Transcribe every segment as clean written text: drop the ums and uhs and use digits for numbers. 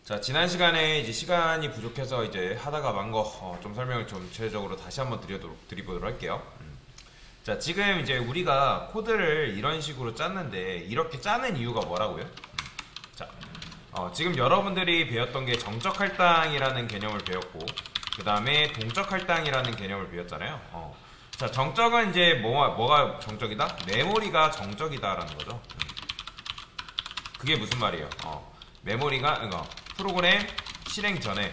자, 지난 시간에 이제 시간이 부족해서 이제 하다가 만 거 좀 설명을 좀 구체적으로 다시 한번 드리보도록 할게요. 자, 지금 이제 우리가 코드를 이런 식으로 짰는데 이렇게 짜는 이유가 뭐라고요? 자, 지금 여러분들이 배웠던 게 정적 할당이라는 개념을 배웠고, 그 다음에 동적 할당이라는 개념을 배웠잖아요. 자, 정적은 이제 뭐가 정적이다? 메모리가 정적이다라는 거죠. 그게 무슨 말이에요? 메모리가 프로그램 실행 전에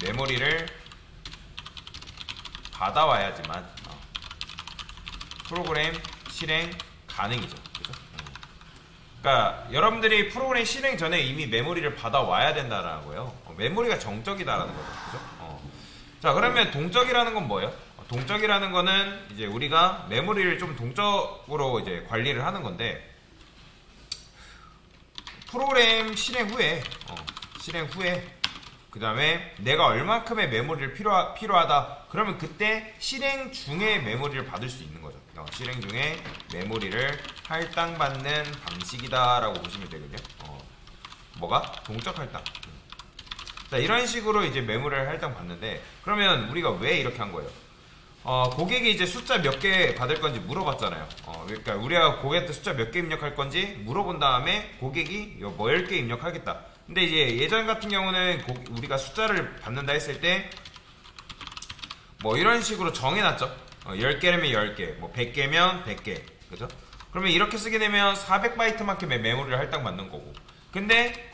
메모리를 받아와야지만 프로그램 실행 가능이죠. 그죠? 그러니까 여러분들이 프로그램 실행 전에 이미 메모리를 받아와야 된다는 거예요. 메모리가 정적이다라는 거죠. 그죠? 자, 그러면 동적이라는 건 뭐예요? 동적이라는 거는 이제 우리가 메모리를 좀 동적으로 이제 관리를 하는 건데, 프로그램 실행 후에 그 다음에 내가 얼만큼의 메모리를 필요하다 그러면 그때 실행 중에 메모리를 받을 수 있는 거죠. 실행 중에 메모리를 할당받는 방식이다 라고 보시면 되거든요. 뭐가? 동적 할당. 자, 이런 식으로 이제 메모리를 할당받는데, 그러면 우리가 왜 이렇게 한 거예요? 고객이 이제 숫자 몇 개 받을 건지 물어봤잖아요. 그러니까 우리가 고객한테 숫자 몇 개 입력할 건지 물어본 다음에 고객이 뭐 10개 입력하겠다. 근데 이제 예전 같은 경우는 우리가 숫자를 받는다 했을 때 뭐 이런 식으로 정해놨죠. 10개라면 10개, 뭐 100개면 100개. 그죠? 그러면 이렇게 쓰게 되면 400바이트만큼의 메모리를 할당받는 거고. 근데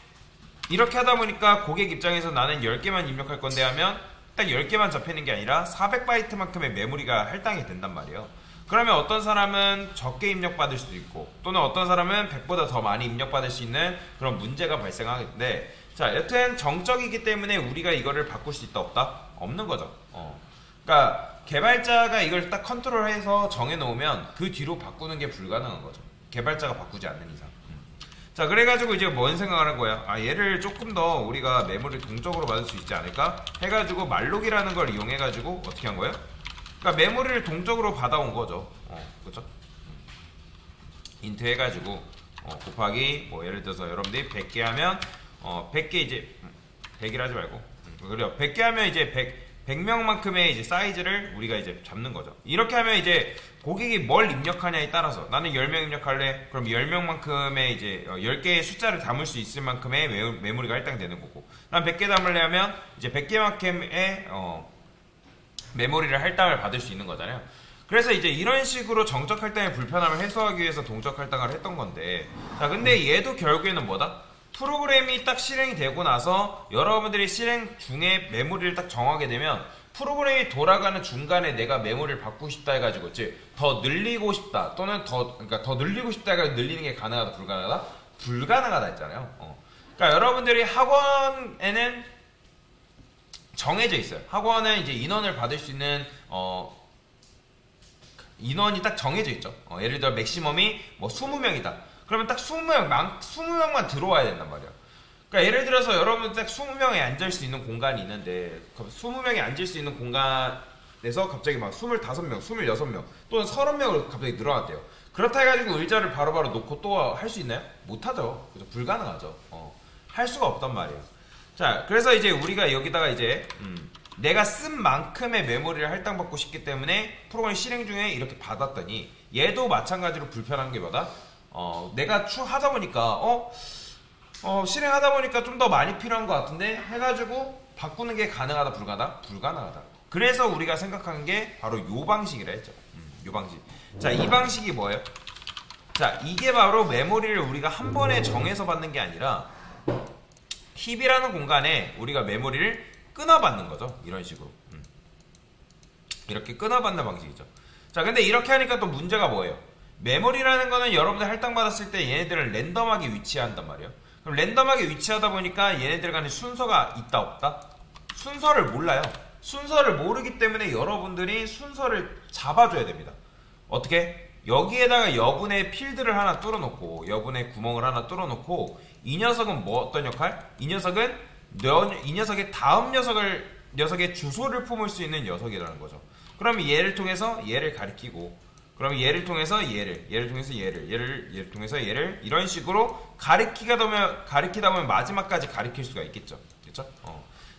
이렇게 하다 보니까 고객 입장에서 나는 10개만 입력할 건데 하면 딱 10개만 잡히는 게 아니라 400바이트만큼의 메모리가 할당이 된단 말이에요. 그러면 어떤 사람은 적게 입력받을 수도 있고, 또는 어떤 사람은 100보다 더 많이 입력받을 수 있는 그런 문제가 발생하겠는데, 자, 여튼 정적이기 때문에 우리가 이거를 바꿀 수 있다 없다? 없는 거죠. 그러니까 개발자가 이걸 딱 컨트롤해서 정해놓으면 그 뒤로 바꾸는 게 불가능한 거죠. 개발자가 바꾸지 않는 이상. 자, 그래가지고 이제 뭔 생각을 한 거야? 얘를 조금 더 우리가 메모리를 동적으로 받을 수 있지 않을까? 해가지고 말록이라는 걸 이용해가지고 어떻게 한 거예요? 그러니까 메모리를 동적으로 받아온 거죠. 그죠? 인트 해가지고 곱하기 뭐 예를 들어서 여러분들이 100개 하면 100개 이제 100일 하지 말고 그래요. 100개 하면 이제 100명만큼의 이제 사이즈를 우리가 이제 잡는 거죠. 이렇게 하면 이제 고객이 뭘 입력하냐에 따라서 나는 10명 입력할래? 그럼 10명만큼의 이제 10개의 숫자를 담을 수 있을 만큼의 메모리가 할당되는 거고, 난 100개 담을래 하면 이제 100개만큼의 메모리를 할당을 받을 수 있는 거잖아요. 그래서 이제 이런 식으로 정적 할당의 불편함을 해소하기 위해서 동적 할당을 했던 건데, 자, 근데 얘도 결국에는 뭐다? 프로그램이 딱 실행이 되고 나서 여러분들이 실행 중에 메모리를 딱 정하게 되면 프로그램이 돌아가는 중간에 내가 메모리를 바꾸고 싶다 해가지고 더 늘리고 싶다 또는 그러니까 더 늘리고 싶다 해가지고 늘리는 게 가능하다 불가능하다? 불가능하다 했잖아요. 그러니까 여러분들이 학원에는 정해져 있어요. 학원은 이제 인원을 받을 수 있는 인원이 딱 정해져 있죠. 예를 들어 맥시멈이 뭐 20명이다. 그러면 딱 20명만 들어와야 된단 말이야. 그러니까 예를 들어서 여러분 딱 20명이 앉을 수 있는 공간이 있는데 20명이 앉을 수 있는 공간에서 갑자기 막 25명, 26명 또는 30명으로 갑자기 늘어났대요. 그렇다 해가지고 의자를 바로바로 놓고 또 할 수 있나요? 못하죠. 그죠? 불가능하죠. 할 수가 없단 말이에요. 자, 그래서 이제 우리가 여기다가 이제 내가 쓴 만큼의 메모리를 할당받고 싶기 때문에 프로그램 실행 중에 이렇게 받았더니 얘도 마찬가지로 불편한 게 뭐다? 내가 하다 보니까 실행하다 보니까 좀 더 많이 필요한 것 같은데 해가지고 바꾸는 게 가능하다 불가능하다? 불가능하다. 그래서 우리가 생각하는 게 바로 요 방식이라 했죠. 요 방식. 자, 이 방식이 뭐예요? 자, 이게 바로 메모리를 우리가 한 번에 정해서 받는 게 아니라 힙이라는 공간에 우리가 메모리를 끊어받는 거죠. 이런 식으로. 이렇게 끊어받는 방식이죠. 자, 근데 이렇게 하니까 또 문제가 뭐예요? 메모리라는 거는 여러분들 할당받았을 때 얘네들을 랜덤하게 위치한단 말이에요. 그럼 랜덤하게 위치하다 보니까 얘네들 간에 순서가 있다 없다? 순서를 몰라요. 순서를 모르기 때문에 여러분들이 순서를 잡아줘야 됩니다. 어떻게? 여기에다가 여분의 필드를 하나 뚫어놓고 여분의 구멍을 하나 뚫어놓고 이 녀석은 뭐 어떤 역할? 이 녀석은 이 녀석의 다음 녀석의 주소를 품을 수 있는 녀석이라는 거죠. 그럼 얘를 통해서 얘를 가리키고 그러면 얘를 통해서 얘를 통해서 얘를 통해서 얘를 이런 식으로 가리키다 보면 마지막까지 가리킬 수가 있겠죠. 그렇죠?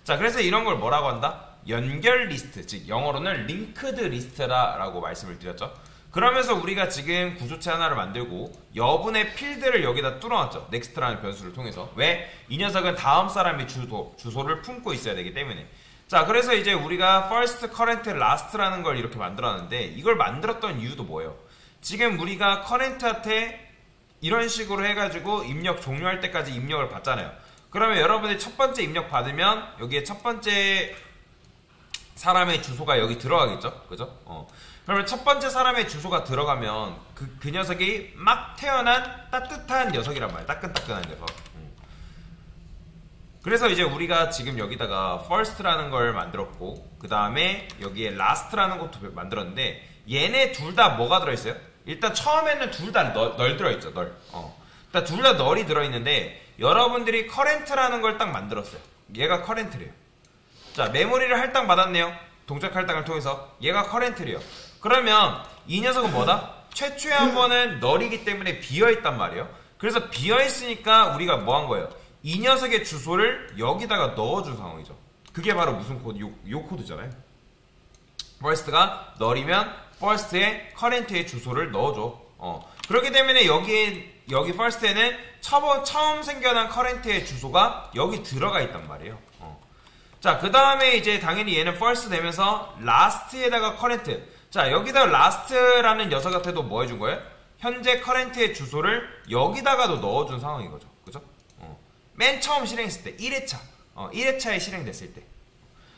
자, 그래서 이런 걸 뭐라고 한다? 연결 리스트, 즉 영어로는 링크드 리스트라고 말씀을 드렸죠. 그러면서 우리가 지금 구조체 하나를 만들고 여분의 필드를 여기다 뚫어놨죠. 넥스트라는 변수를 통해서. 왜? 이 녀석은 다음 사람의 주소를 품고 있어야 되기 때문에. 자, 그래서 이제 우리가 first, current, last라는 걸 이렇게 만들었는데 이걸 만들었던 이유도 뭐예요? 지금 우리가 current한테 이런 식으로 해가지고 입력 종료할 때까지 입력을 받잖아요. 그러면 여러분이 첫 번째 입력 받으면 여기에 첫 번째 사람의 주소가 여기 들어가겠죠? 그죠? 그러면 첫 번째 사람의 주소가 들어가면 그 녀석이 막 태어난 따뜻한 녀석이란 말이에요. 따끈따끈한 녀석. 그래서 이제 우리가 지금 여기다가 first라는 걸 만들었고 그 다음에 여기에 last라는 것도 만들었는데 얘네 둘 다 뭐가 들어있어요? 일단 처음에는 둘 다 널 들어있죠. 널. 일단 둘 다 널이 들어있는데 여러분들이 current라는 걸 딱 만들었어요. 얘가 current래요. 자, 메모리를 할당 받았네요. 동작 할당을 통해서. 얘가 current래요. 그러면 이 녀석은 뭐다? 최초에 한 번은 널이기 때문에 비어있단 말이에요. 그래서 비어있으니까 우리가 뭐 한 거예요? 이 녀석의 주소를 여기다가 넣어준 상황이죠. 그게 바로 무슨 코드? 요 코드잖아요. first가 널이면 first에 current의 주소를 넣어줘. 그렇기 때문에 여기 first에는 처음 생겨난 current의 주소가 여기 들어가 있단 말이에요. 자, 그 다음에 이제 당연히 얘는 first 되면서 last에다가 current. 자, 여기다 last라는 녀석한테도 뭐 해준 거예요? 현재 current의 주소를 여기다가도 넣어준 상황인 거죠. 그죠? 맨 처음 실행했을 때 1회차 1회차에 실행됐을 때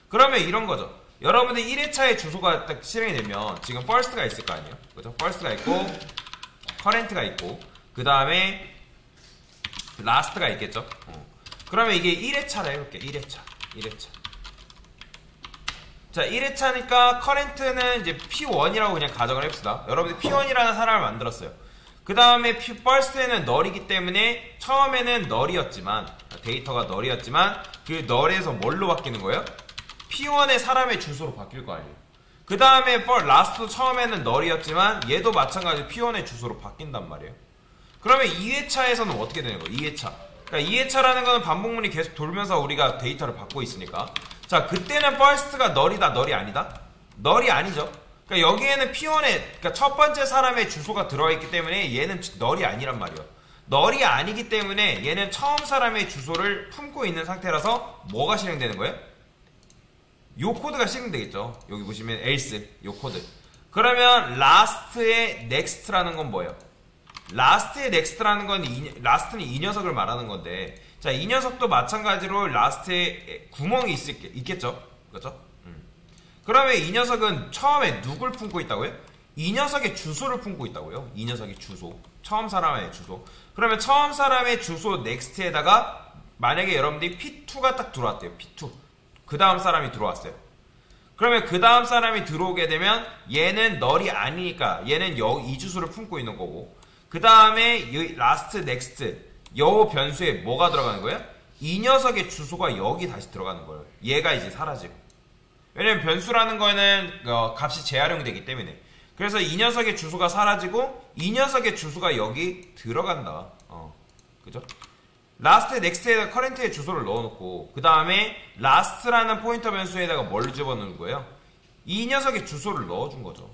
그러면 이런 거죠. 여러분들 1회차에 주소가 딱 실행이 되면 지금 first가 있을 거 아니에요. 그죠? first가 있고 current가 있고 그 다음에 last가 있겠죠. 그러면 이게 1회차라 해볼게. 1회차 자, 1회차니까 current는 이제 P1이라고 그냥 가정을 해봅시다. 여러분들 P1이라는 사람을 만들었어요. 그 다음에 first에는 널이기 때문에 처음에는 널이었지만 데이터가 널이었지만 그 널에서 뭘로 바뀌는 거예요? P1의 사람의 주소로 바뀔 거 아니에요. 그 다음에 last도 처음에는 널이었지만 얘도 마찬가지로 P1의 주소로 바뀐단 말이에요. 그러면 2회차에서는 어떻게 되는 거예요? 2회차. 그러니까 2회차라는 거는 반복문이 계속 돌면서 우리가 데이터를 받고 있으니까. 자, 그때는 first가 널이다, 널이 아니다? 널이 아니죠. 그러니까 여기에는 P1의 그러니까 첫 번째 사람의 주소가 들어있기 때문에 얘는 널이 아니란 말이에요. 널이 아니기 때문에 얘는 처음 사람의 주소를 품고 있는 상태라서 뭐가 실행되는 거예요? 요 코드가 실행되겠죠. 여기 보시면 else 요 코드. 그러면 last의 next라는 건 뭐예요? last의 next라는 건 last는 이 녀석을 말하는 건데, 자, 이 녀석도 마찬가지로 last에 구멍이 있겠죠. 그렇죠? 그러면 이 녀석은 처음에 누굴 품고 있다고요? 이 녀석의 주소를 품고 있다고요. 이 녀석의 주소. 처음 사람의 주소. 그러면 처음 사람의 주소 next에다가 만약에 여러분들이 P2가 딱 들어왔대요. P2. 그 다음 사람이 들어왔어요. 그러면 그 다음 사람이 들어오게 되면 얘는 널이 아니니까 얘는 이 주소를 품고 있는 거고, 그 다음에 last, next 요 변수에 뭐가 들어가는 거예요? 이 녀석의 주소가 여기 다시 들어가는 거예요. 얘가 이제 사라지고. 왜냐면 변수라는 거는 값이 재활용되기 때문에. 그래서 이 녀석의 주소가 사라지고 이 녀석의 주소가 여기 들어간다. 그죠? last, next에다가 current의 주소를 넣어놓고 그 다음에 last라는 포인터 변수에다가 뭘 집어넣는 거예요? 이 녀석의 주소를 넣어준 거죠.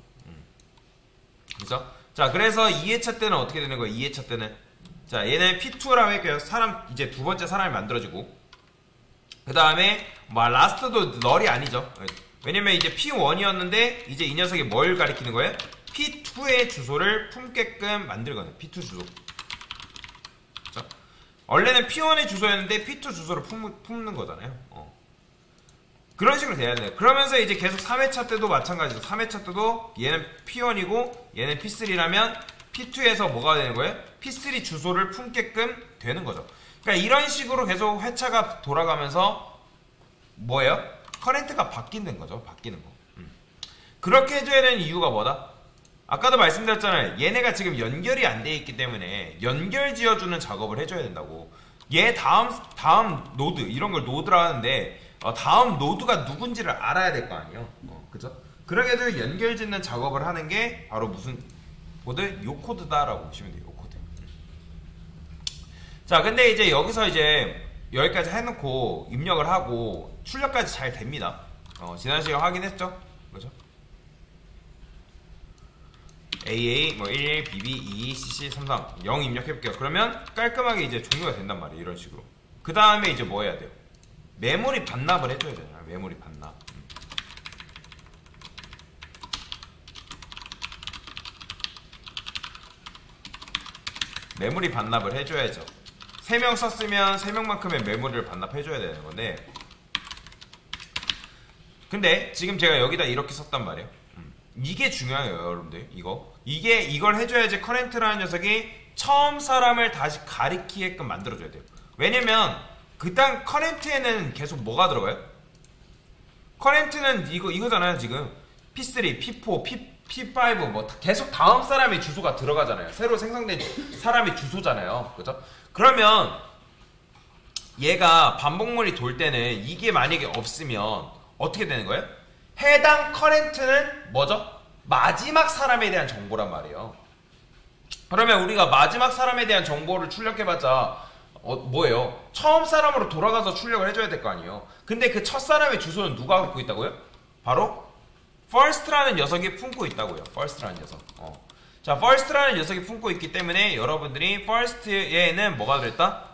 그죠? 자, 그래서 2회차 때는 어떻게 되는 거예요? 2회차 때는 자, 얘는 P2라고 할게요. 이제 두 번째 사람이 만들어지고 그 다음에 last도 널이 아니죠. 왜냐면 이제 P1이었는데 이제 이 녀석이 뭘 가리키는 거예요? P2의 주소를 품게끔 만들거든요. P2 주소. 그렇죠? 원래는 P1의 주소였는데 P2 주소를 품는 거잖아요. 그런 식으로 돼야 돼요. 그러면서 이제 계속 3회차 때도 마찬가지죠. 3회차 때도 얘는 P1이고 얘는 P3라면 P2에서 뭐가 되는 거예요? P3 주소를 품게끔 되는 거죠. 그러니까 이런 식으로 계속 회차가 돌아가면서 뭐예요? 커렌트가 바뀌는 거죠. 바뀌는 거. 그렇게 해줘야 되는 이유가 뭐다? 아까도 말씀드렸잖아요. 얘네가 지금 연결이 안 돼 있기 때문에 연결 지어주는 작업을 해줘야 된다고. 얘 다음 노드 이런 걸 노드라 하는데 다음 노드가 누군지를 알아야 될 거 아니에요. 그죠? 그러게 해서 연결 짓는 작업을 하는 게 바로 무슨 코드 요 코드다라고 보시면 돼요. 요 코드. 자, 근데 이제 여기서 이제 여기까지 해놓고 입력을 하고 출력까지 잘 됩니다. 지난 시간 확인했죠? 그죠? AA 뭐 11, BB, 22, CC, 33 0 입력해볼게요. 그러면 깔끔하게 이제 종료가 된단 말이에요. 이런 식으로. 그 다음에 이제 뭐 해야 돼요? 메모리 반납을 해줘야 되잖아요. 메모리 반납. 메모리 반납을 해줘야죠. 3명 썼으면 3명만큼의 메모리를 반납해줘야 되는 건데, 근데 지금 제가 여기다 이렇게 썼단 말이에요. 이게 중요해요, 여러분들. 이걸 해줘야지 커렌트라는 녀석이 처음 사람을 다시 가리키게끔 만들어줘야 돼요. 왜냐면 그딴 커렌트에는 계속 뭐가 들어가요? 커렌트는 이거잖아요. 지금 P3, P4, P5 뭐 계속 다음 사람의 주소가 들어가잖아요. 새로 생성된 사람의 주소잖아요. 그죠? 그러면 얘가 반복물이 돌 때는 이게 만약에 없으면 어떻게 되는 거예요? 해당 커렌트는 뭐죠? 마지막 사람에 대한 정보란 말이에요. 그러면 우리가 마지막 사람에 대한 정보를 출력해봤자 뭐예요? 처음 사람으로 돌아가서 출력을 해줘야 될 거 아니에요. 근데 그 첫 사람의 주소는 누가 갖고 있다고요? 바로 first라는 녀석이 품고 있다고요. first라는 녀석. 자, first라는 녀석이 품고 있기 때문에 여러분들이 first에는 뭐가 들어있다?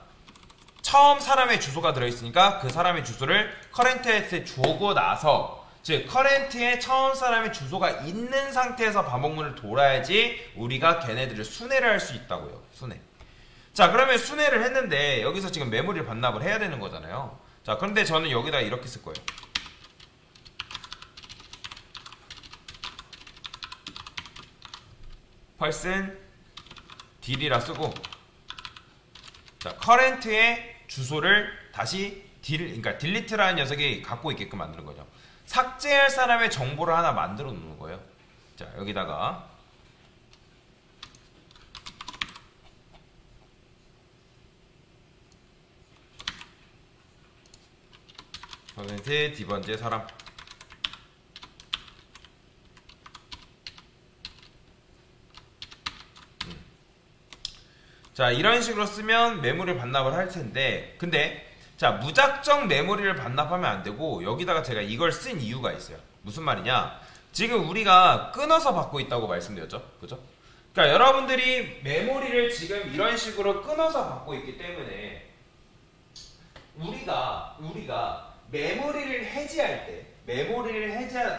처음 사람의 주소가 들어있으니까 그 사람의 주소를 current에 주고 나서, 즉 current에 처음 사람의 주소가 있는 상태에서 반복문을 돌아야지 우리가 걔네들을 순회를 할 수 있다고요. 순회. 자, 그러면 순회를 했는데 여기서 지금 메모리를 반납을 해야 되는 거잖아요. 자, 그런데 저는 여기다 이렇게 쓸 거예요. person 딜이라 쓰고, 자, current의 주소를 다시 그러니까 delete라는 녀석이 갖고 있게끔 만드는 거죠. 삭제할 사람의 정보를 하나 만들어 놓는 거예요. 자, 여기다가 퍼센트 D번째 사람. 자, 이런 식으로 쓰면 메모리를 반납을 할 텐데, 근데 자, 무작정 메모리를 반납하면 안 되고 여기다가 제가 이걸 쓴 이유가 있어요. 무슨 말이냐? 지금 우리가 끊어서 받고 있다고 말씀드렸죠? 그죠? 그러니까 여러분들이 메모리를 지금 이런 식으로 끊어서 받고 있기 때문에 우리가 메모리를 해지할 때,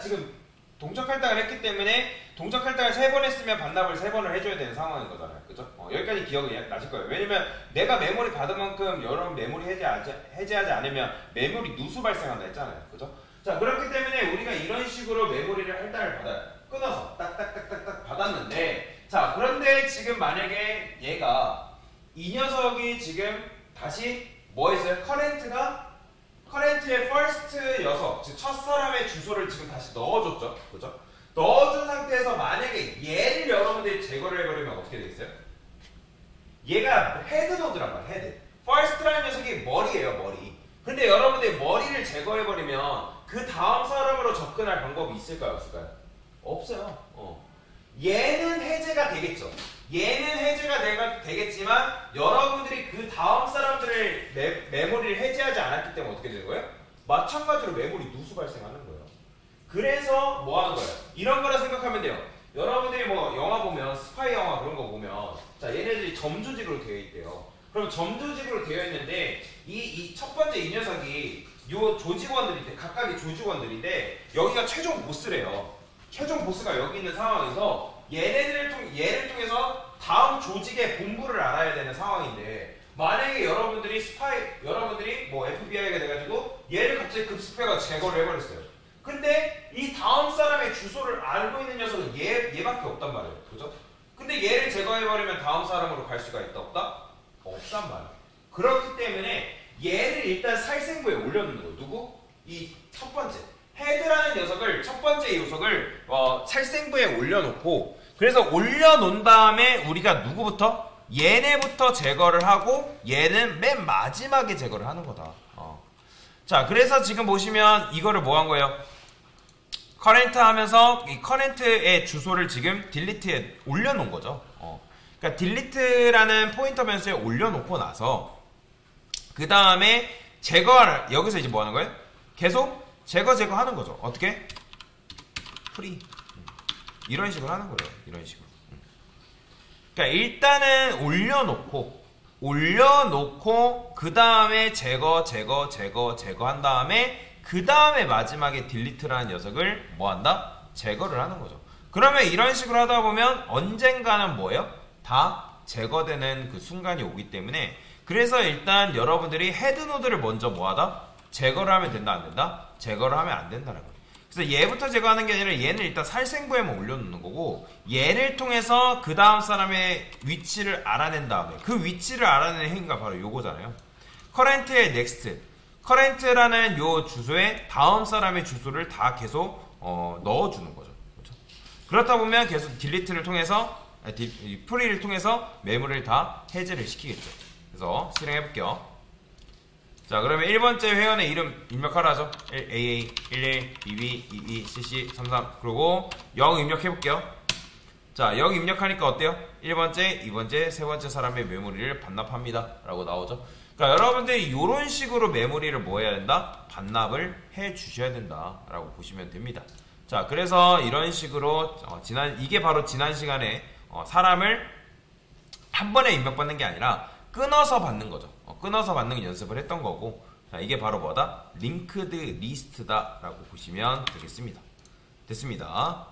지금 동적 할당을 했기 때문에 동적 할당을 3번 했으면 반납을 3번을 해줘야 되는 상황인 거잖아요. 그죠? 여기까지 기억이 나실 거예요. 왜냐면 내가 메모리 받은 만큼 여러분 메모리 해제하지 않으면 메모리 누수 발생한다 했잖아요. 그죠? 자, 그렇기 때문에 우리가 이런 식으로 메모리를 할당을 받아요. 끊어서 딱딱딱딱딱 받았는데, 자, 그런데 지금 만약에 이 녀석이 지금 다시 뭐 했어요? 커렌트의 first 녀석, 즉 첫 사람의 주소를 지금 다시 넣어줬죠. 그죠? 넣어준 상태에서 만약에 얘를 여러분들이 제거를 해버리면 어떻게 되겠어요? 얘가 헤드 노드란 말이에요. 헤드. first라는 녀석이 머리예요. 머리. 근데 여러분들이 머리를 제거해버리면 그 다음 사람으로 접근할 방법이 있을까요? 없을까요? 없어요. 얘는 해제가 되겠죠. 얘는 해제가 되겠지만 여러분들이 그 다음 사람들의 메모리를 해제하지 않았기 때문에 어떻게 되는 거예요? 마찬가지로 메모리 누수 발생하는 거예요. 그래서 뭐 하는 거예요? 이런 거라 생각하면 돼요. 여러분들이 뭐 영화 보면, 스파이 영화 그런 거 보면, 자, 얘네들이 점조직으로 되어 있대요. 그럼 점조직으로 되어 있는데 이 첫 번째 이 녀석이 요 조직원들인데, 각각의 조직원들인데 여기가 최종 보스래요. 최종 보스가 여기 있는 상황에서 얘를 통해서 다음 조직의 본부를 알아야 되는 상황인데, 만약에 여러분들이 뭐 FBI가 돼가지고 얘를 갑자기 급습해가 제거를 해버렸어요. 근데 이 다음 사람의 주소를 알고 있는 녀석은 얘밖에 없단 말이에요. 그죠? 근데 얘를 제거해버리면 다음 사람으로 갈 수가 있다 없다? 없단 말이에요. 그렇기 때문에 얘를 일단 살생부에 올려놓는 거예요. 누구? 이 첫 번째 헤드라는 녀석을, 첫 번째 요석을 살생부에 올려놓고, 그래서 올려놓은 다음에 우리가 누구부터? 얘네부터 제거를 하고 얘는 맨 마지막에 제거를 하는 거다. 자, 그래서 지금 보시면 이거를 뭐 한 거예요? 커렌트 하면서 이 커렌트의 주소를 지금 딜리트에 올려놓은 거죠. 그러니까 딜리트라는 포인터 변수에 올려놓고 나서 그 다음에 제거를 여기서 이제 뭐 하는 거예요? 계속 제거하는 거죠. 어떻게? 프리. 이런 식으로 하는 거예요. 이런 식으로. 그러니까 일단은 올려놓고 그 다음에 제거한 다음에 그 다음에 마지막에 딜리트라는 녀석을 뭐 한다? 제거를 하는 거죠. 그러면 이런 식으로 하다 보면 언젠가는 뭐예요? 다 제거되는 그 순간이 오기 때문에 그래서 일단 여러분들이 헤드노드를 먼저 뭐하다? 제거를 하면 된다 안 된다? 제거를 하면 안 된다는 거예요. 그래서 얘부터 제거하는 게 아니라 얘는 일단 살생부에만 올려놓는 거고 얘를 통해서 그 다음 사람의 위치를 알아낸 다음에 그 위치를 알아내는 행위가 바로 요거잖아요. 커렌트의 넥스트 커렌트라는 요 주소에 다음 사람의 주소를 다 계속 넣어주는 거죠. 그렇죠? 그렇다 보면 계속 딜리트를 통해서 프리를 통해서 메모리를 다 해제를 시키겠죠. 그래서 실행해 볼게요. 자, 그러면 1번째 회원의 이름 입력하라죠. AA 11 22 22 CC 33 그리고 0 입력해 볼게요. 자, 0 입력하니까 어때요? 1번째, 2번째, 3번째 사람의 메모리를 반납합니다 라고 나오죠. 그러니까 여러분들이 이런 식으로 메모리를 뭐 해야 된다? 반납을 해 주셔야 된다 라고 보시면 됩니다. 자, 그래서 이런 식으로 이게 바로 지난 시간에 사람을 한 번에 입력받는 게 아니라 끊어서 받는 거죠. 끊어서 받는 연습을 했던 거고, 자, 이게 바로 뭐다? 링크드 리스트다 라고 보시면 되겠습니다. 됐습니다.